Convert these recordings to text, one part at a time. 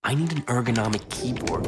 I need an ergonomic keyboard.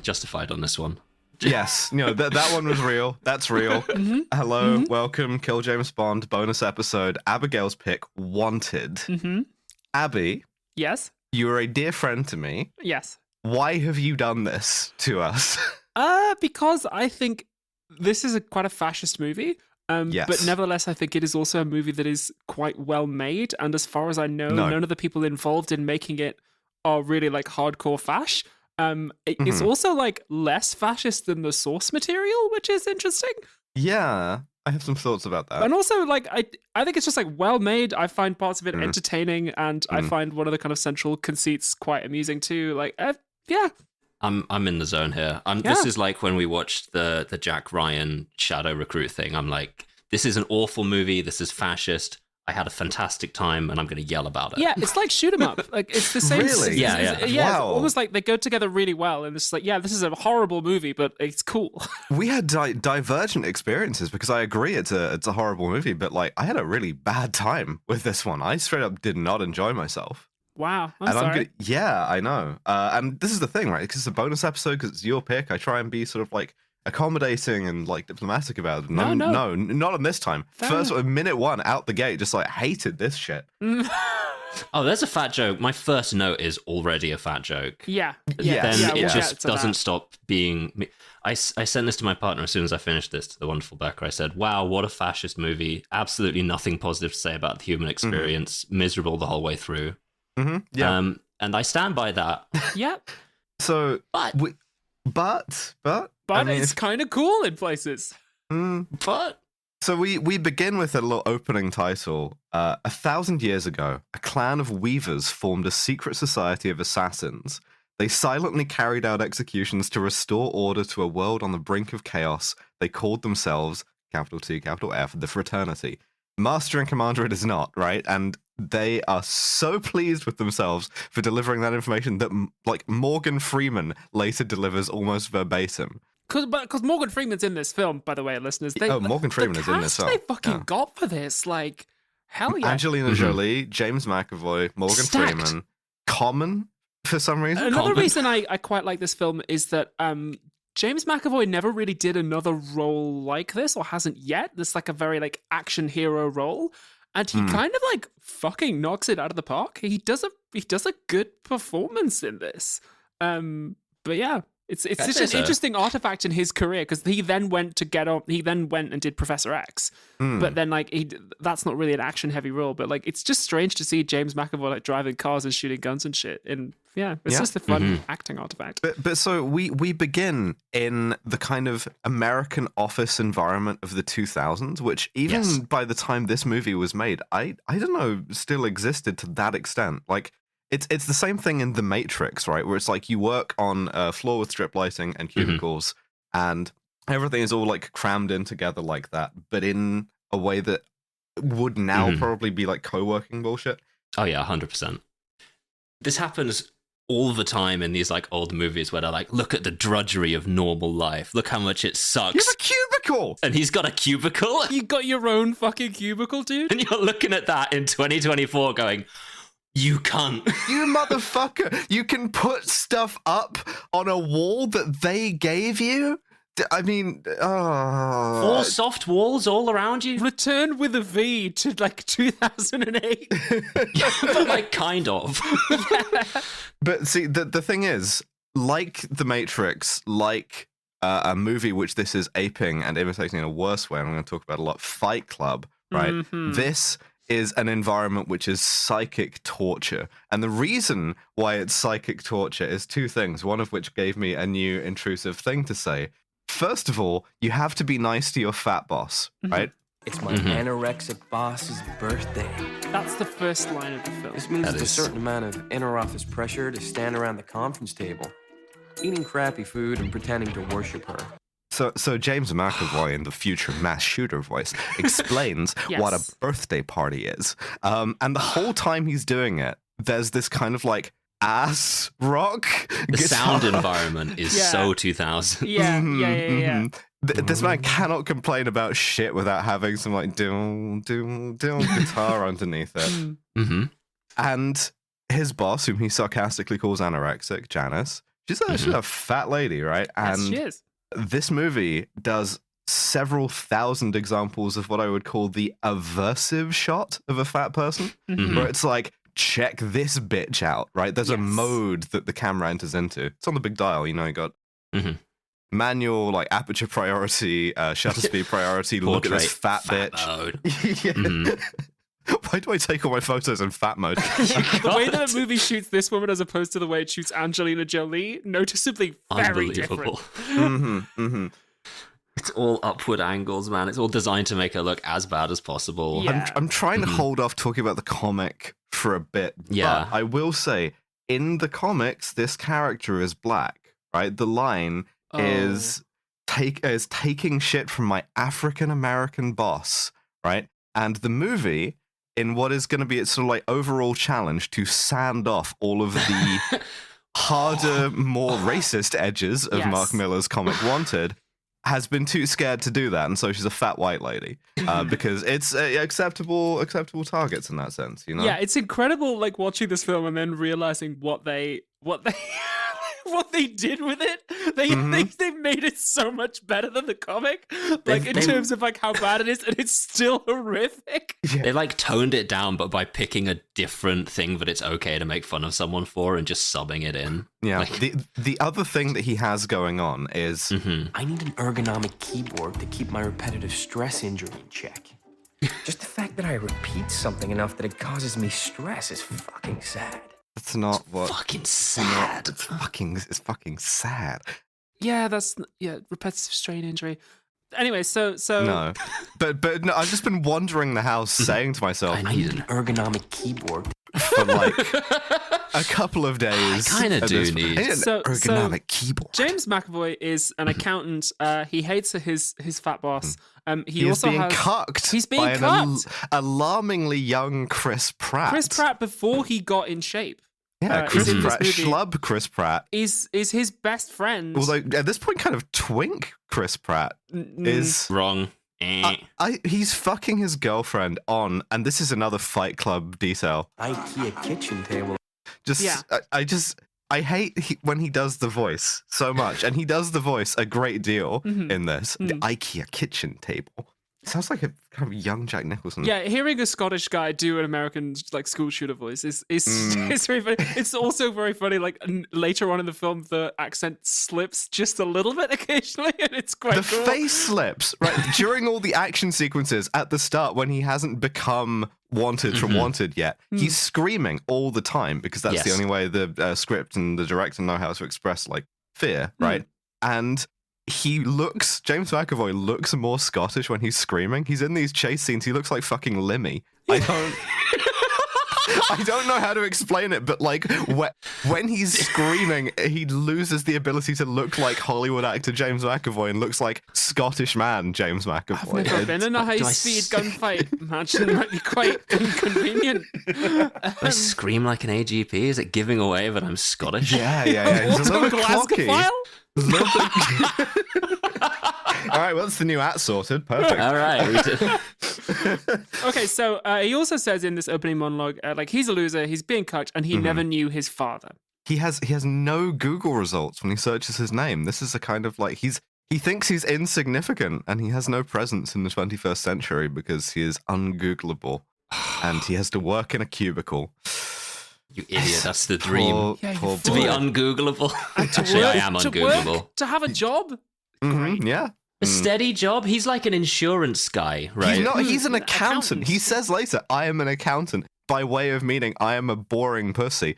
Justified on this one. Yes, that one was real. That's real. Hello, welcome, Kill James Bond bonus episode. Abigail's pick, Wanted. Abby. Yes. You are a dear friend to me. Yes. Why have you done this to us? Because I think this is quite a fascist movie. Yes. But nevertheless, I think it is also a movie that is quite well made. And as far as I know, none of the people involved in making it are really like hardcore fash. It's also like less fascist than the source material, which is interesting. Yeah, I have some thoughts about that. And also, like, I think it's just like well made. I find parts of it entertaining, and I find one of the kind of central conceits quite amusing too. Like, yeah. I'm in the zone here. This is like when we watched the Jack Ryan Shadow Recruit thing. I'm like, this is an awful movie. This is fascist. I had a fantastic time, and I'm going to yell about it. Yeah, it's like shoot 'em up. Like it's the same. Really? Yeah. Wow. It's almost like they go together really well, and it's like, yeah, this is a horrible movie, but it's cool. We had divergent experiences because I agree it's a horrible movie, but like I had a really bad time with this one. I straight up did not enjoy myself. Wow, I'm sorry. I know. And this is the thing, right? Because it's a bonus episode, because it's your pick. I try and be sort of like accommodating and like diplomatic about it. No, not on this time. First minute one out the gate, just like hated this shit. Oh, there's a fat joke. My first note is already a fat joke. Yeah. Then we'll it just doesn't that. stop being me. I sent this to my partner as soon as I finished this, to the wonderful Becca. I said, wow, what a fascist movie. Absolutely nothing positive to say about the human experience. Miserable the whole way through. Yeah. And I stand by that. Yep. So, But I mean, it's kind of cool in places. But so we begin with a little opening title. 1,000 years ago, a clan of weavers formed a secret society of assassins. They silently carried out executions to restore order to a world on the brink of chaos. They called themselves, capital T, capital F, the Fraternity. Master and Commander it is not, right? And they are so pleased with themselves for delivering that information that like Morgan Freeman later delivers almost verbatim. Because Morgan Freeman's in this film, by the way, listeners. Morgan Freeman is in this film. They fucking got for this, like, hell yeah. Angelina Jolie, James McAvoy, Morgan Freeman, Common for some reason. Another reason I quite like this film is that James McAvoy never really did another role like this, or hasn't yet. This like a very like action hero role, and he kind of like fucking knocks it out of the park. He does a good performance in this. But yeah. It's just an interesting artifact in his career, because he then went and did Professor X, but then like that's not really an action heavy role, but like it's just strange to see James McAvoy like driving cars and shooting guns and shit, and it's just a fun acting artifact. But so we begin in the kind of American office environment of the 2000s, which even by the time this movie was made, I don't know, still existed to that extent. Like. It's the same thing in The Matrix, right? Where it's like you work on a floor with strip lighting and cubicles, and everything is all like crammed in together like that, but in a way that would now probably be like co-working bullshit. Oh yeah, 100%. This happens all the time in these like old movies where they're like, look at the drudgery of normal life. Look how much it sucks. You have a cubicle! And he's got a cubicle? You got your own fucking cubicle, dude? And you're looking at that in 2024 going... You cunt. You motherfucker. You can put stuff up on a wall that they gave you? I mean, 4 soft walls all around you? Return with a V to like 2008. But like, kind of. But see, the thing is, like The Matrix, like a movie which this is aping and imitating in a worse way, and I'm going to talk about a lot, Fight Club, right? This is an environment which is psychic torture. And the reason why it's psychic torture is 2 things, one of which gave me a new intrusive thing to say. First of all, you have to be nice to your fat boss, right? It's my anorexic boss's birthday. That's the first line of the film. This means there's a certain amount of inter-office pressure to stand around the conference table, eating crappy food and pretending to worship her. So James McAvoy, in the future mass shooter voice, explains what a birthday party is. And the whole time he's doing it, there's this kind of like ass rock The guitar. sound environment is so 2000. Yeah, Mhm, yeah. mhm. This man cannot complain about shit without having some like doom doom doom guitar underneath it. Mm-hmm. And his boss, whom he sarcastically calls anorexic, Janice, she's a fat lady, right? Yes, And she is. this movie does several thousand examples of what I would call the aversive shot of a fat person, Mhm. where it's like, check this bitch out, right? There's a Yes. mode that the camera enters into. It's on the big dial, you know, you got Mhm. manual, like aperture priority, shutter speed priority, look at this fat bitch. mode. Yeah. Mhm. Why do I take all my photos in fat mode? The way that a movie shoots this woman as opposed to the way it shoots Angelina Jolie, noticeably very different. Unbelievable. Mm-hmm. It's all upward angles, man. It's all designed to make her look as bad as possible. Yeah. I'm trying to hold off talking about the comic for a bit. Yeah. But I will say, in the comics, this character is black, right? The line is taking shit from my African American boss, right? And the movie, in what is going to be its sort of like overall challenge to sand off all of the harder, more racist edges of Yes. Mark Millar's comic Wanted, has been too scared to do that, and so she's a fat white lady because it's acceptable targets in that sense, you know. Yeah, it's incredible, like watching this film and then realizing what they what they did with it. They made it so much better than the comic, like in terms of like how bad it is, and it's still horrific. They like toned it down, but by picking a different thing that it's okay to make fun of someone for and just subbing it in. Yeah. Like- The other thing that he has going on is I need an ergonomic keyboard to keep my repetitive stress injury in check. Just the fact that I repeat something enough that it causes me stress is fucking sad. that's not what. Fucking sad. It's fucking sad. Yeah, that's repetitive strain injury. Anyway, so No, but no, I've just been wandering the house saying to myself I I need need an ergonomic keyboard. for like a couple of days. I kinda at do this- need- I need an So- ergonomic keyboard. James McAvoy is an accountant. He hates his fat boss. He He is also being has cucked. He's being by an cucked. alarmingly young Chris Pratt. Chris Pratt before he got in shape. Yeah, is Chris in this Pratt, movie. schlub Chris Pratt. Is his best friend. Although at this point, kind of twink Chris Pratt is. Wrong. He's fucking his girlfriend on, and this is another Fight Club detail. IKEA kitchen table. Just, Yeah. I hate when he does the voice so much, and he does the voice a great deal in this. The IKEA kitchen table. Sounds like a kind of young Jack Nicholson. Yeah, hearing a Scottish guy do an American like school shooter voice is it's very funny. It's also very funny. Like later on in the film, the accent slips just a little bit occasionally, and it's quite The cool. face slips, right? During all the action sequences at the start when he hasn't become Wanted from Wanted yet, he's screaming all the time because that's the Yes. only way the script and the director know how to express like fear, right? And James McAvoy looks more Scottish when he's screaming. He's in these chase scenes. He looks like fucking Limmy. I don't know how to explain it, but like when he's screaming, he loses the ability to look like Hollywood actor James McAvoy and looks like Scottish man James McAvoy. I've never been in a high-speed gunfight. Imagine it might be quite inconvenient. Do I scream like an AGP? Is it giving away that I'm Scottish? Yeah. He's a little bit cocky. Glasgow A little bit- All right, well, that's the new at sorted. Perfect. All right. We did. Okay, so he also says in this opening monologue, like he's a loser, he's being cucked, and he never knew his father. He has no Google results when he searches his name. This is a kind of like he thinks he's insignificant and he has no presence in the 21st century because he is ungoogleable and he has to work in a cubicle. You idiot. That's the dream. Poor To be boy. ungoogleable. To Actually, I work- am to ungoogleable. work, to have a job. Mhm, yeah. A steady job? He's like an insurance guy, right? He's not. He's an accountant. Accountant. He says later, "I am an accountant," by way of meaning I am a boring pussy.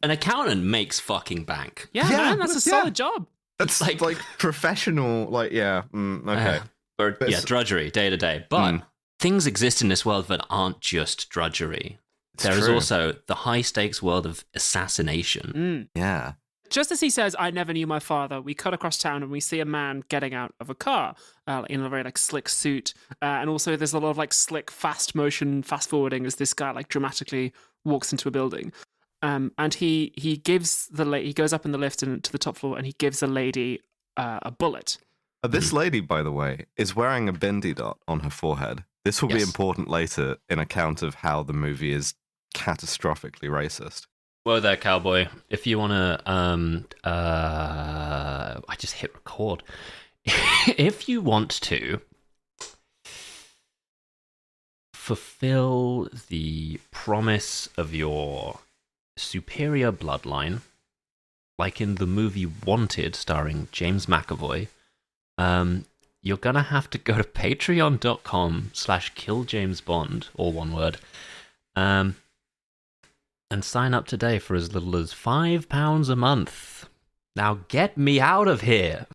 An accountant makes fucking bank. Yeah, Yeah, man, that's a yeah. solid job. That's Like- like professional. Like yeah. Okay. Or, But yeah, it's- drudgery, day to day. But things exist in this world that aren't just drudgery. There is true. also the high stakes world of assassination. Yeah. Just as he says, I never knew my father, we cut across town and we see a man getting out of a car in a very like slick suit. And also there's a lot of like slick fast motion, fast forwarding as this guy like dramatically walks into a building. And he gives he goes up in the lift and to the top floor, and he gives a lady a bullet. This lady, by the way, is wearing a bindi dot on her forehead. This will be important later in account of how the movie is catastrophically racist. Whoa there, cowboy. If you want to, I just hit record. If you want to fulfill the promise of your superior bloodline, like in the movie Wanted, starring James McAvoy, you're gonna have to go to patreon.com/killjamesbond, all one word, and sign up today for as little as £5 a month. Now get me out of here.